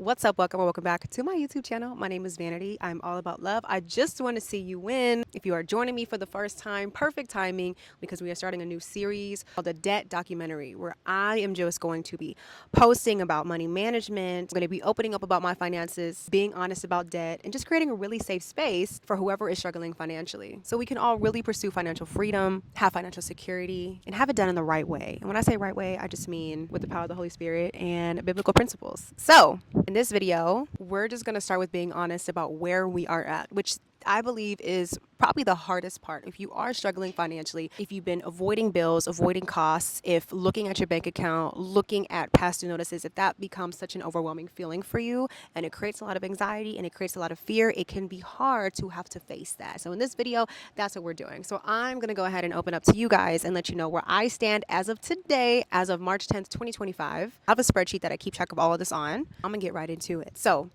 What's up? Welcome or welcome back to my YouTube channel. My name is Vanity. I'm all about love. I just want to see you win. If you are joining me for the first time, perfect timing because we are starting a new series called the Debt Documentary where I am just going to be posting about money management. I'm going to be opening up about my finances, being honest about debt, and just creating a really safe space for whoever is struggling financially. So we can all really pursue financial freedom, have financial security, and have it done in the right way. And when I say right way, I just mean with the power of the Holy Spirit and biblical principles. So in this video, we're just going to start with being honest about where we are at, which I believe is probably the hardest part. If you are struggling financially, if you've been avoiding bills, avoiding costs, if looking at your bank account, looking at past due notices, if that becomes such an overwhelming feeling for you and it creates a lot of anxiety and it creates a lot of fear, it can be hard to have to face that. So in this video, that's what we're doing. So I'm going to go ahead and open up to you guys and let you know where I stand as of today, as of March 10th, 2025. I have a spreadsheet that I keep track of all of this on. I'm going to get right into it. So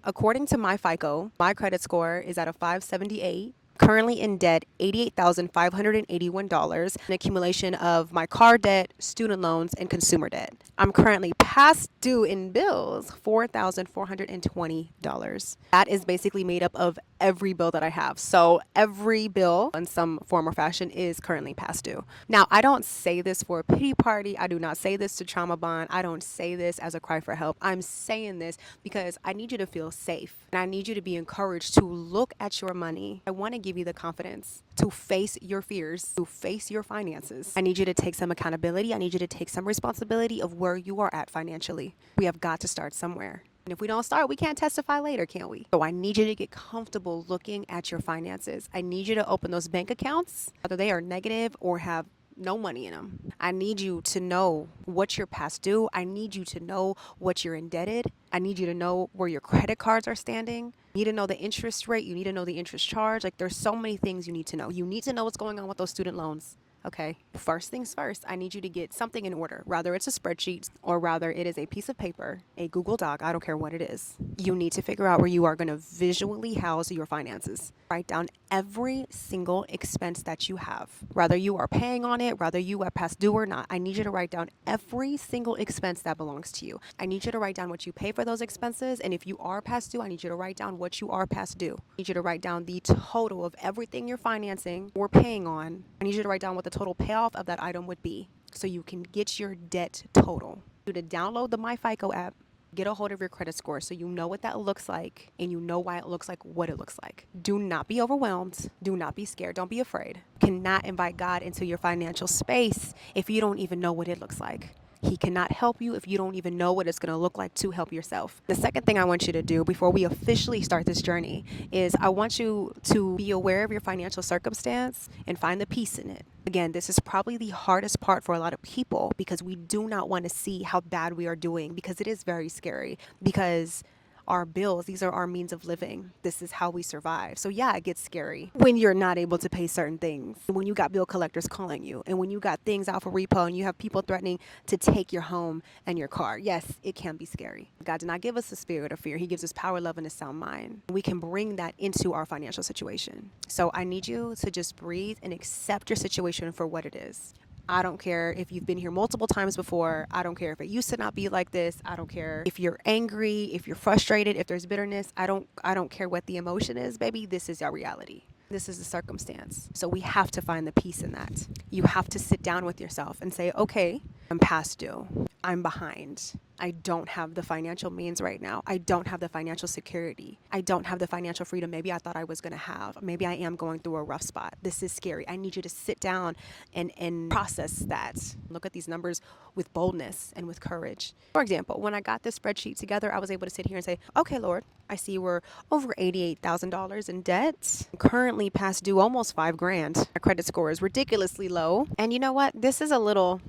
according to my FICO, my credit score is at a 578. Currently in debt, $88,581, an accumulation of my car debt, student loans, and consumer debt. I'm currently past due in bills, $4,420. That is basically made up of every bill that I have. So every bill in some form or fashion is currently past due. Now, I don't say this for a pity party. I do not say this to trauma bond. I don't say this as a cry for help. I'm saying this because I need you to feel safe and I need you to be encouraged to look at your money. I want to give you the confidence to face your fears, to face your finances. I need you to take some accountability. I need you to take some responsibility of where you are at financially. We have got to start somewhere. And if we don't start, we can't testify later, can we? So I need you to get comfortable looking at your finances. I need you to open those bank accounts, whether they are negative or have no money in them. I need you to know what you're past due. I need you to know what you're indebted. I need you to know where your credit cards are standing. You need to know the interest rate. You need to know the interest charge. Like there's so many things you need to know. You need to know what's going on with those student loans. Okay, first things first, I need you to get something in order, rather it's a spreadsheet or rather it is a piece of paper, a Google Doc, I don't care what it is. You need to figure out where you are going to visually house your finances. Write down every single expense that you have, whether you are paying on it, whether you are past due or not. I need you to write down every single expense that belongs to you. I need you to write down what you pay for those expenses, and if you are past due, I need you to write down what you are past due. I need you to write down the total of everything you're financing or paying on. I need you to write down what the total payoff of that item would be so you can get your debt total. You to download the MyFICO app, get a hold of your credit score so you know what that looks like and you know why it looks like what it looks like. Do not be overwhelmed. Do not be scared. Don't be afraid. You cannot invite God into your financial space if you don't even know what it looks like. He cannot help you if you don't even know what it's going to look like to help yourself. The second thing I want you to do before we officially start this journey is I want you to be aware of your financial circumstance and find the peace in it. Again, this is probably the hardest part for a lot of people because we do not want to see how bad we are doing because it is very scary because our bills, these are our means of living. This is how we survive. So yeah, it gets scary when you're not able to pay certain things, when you got bill collectors calling you, and when you got things out for repo and you have people threatening to take your home and your car. Yes, it can be scary. God did not give us a spirit of fear. He gives us power, love, and a sound mind. We can bring that into our financial situation. So I need you to just breathe and accept your situation for what it is. I don't care if you've been here multiple times before. I don't care if it used to not be like this. I don't care if you're angry, if you're frustrated, if there's bitterness. I don't care what the emotion is, baby. This is our reality. This is the circumstance. So we have to find the peace in that. You have to sit down with yourself and say, okay, I'm past due. I'm behind. I don't have the financial means right now. I don't have the financial security. I don't have the financial freedom maybe I thought I was going to have. Maybe I am going through a rough spot. This is scary. I need you to sit down and process that. Look at these numbers with boldness and with courage. For example, when I got this spreadsheet together, I was able to sit here and say, okay, Lord, I see we're over $88,000 in debt. I'm currently past due almost $5,000. My credit score is ridiculously low. And you know what? This is a little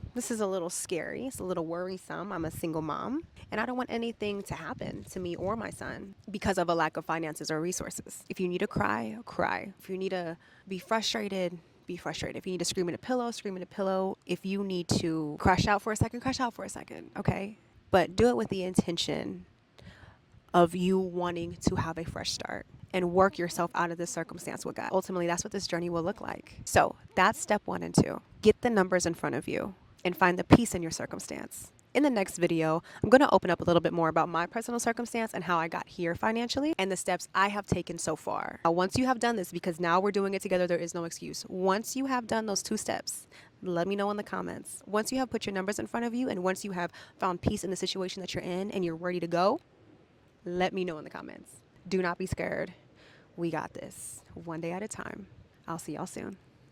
scary. It's a little worrisome. I'm a single mom, and I don't want anything to happen to me or my son because of a lack of finances or resources. If you need to cry, cry. If you need to be frustrated, be frustrated. If you need to scream in a pillow, scream in a pillow. If you need to crash out for a second, crash out for a second, okay? But do it with the intention of you wanting to have a fresh start and work yourself out of this circumstance with God. Ultimately, that's what this journey will look like. So that's step 1 and 2. Get the numbers in front of you and find the peace in your circumstance. In the next video, I'm going to open up a little bit more about my personal circumstance and how I got here financially and the steps I have taken so far. Now, once you have done this, because now we're doing it together, there is no excuse. Once you have done those 2 steps, let me know in the comments. Once you have put your numbers in front of you and once you have found peace in the situation that you're in and you're ready to go, let me know in the comments. Do not be scared. We got this. One day at a time. I'll see y'all soon.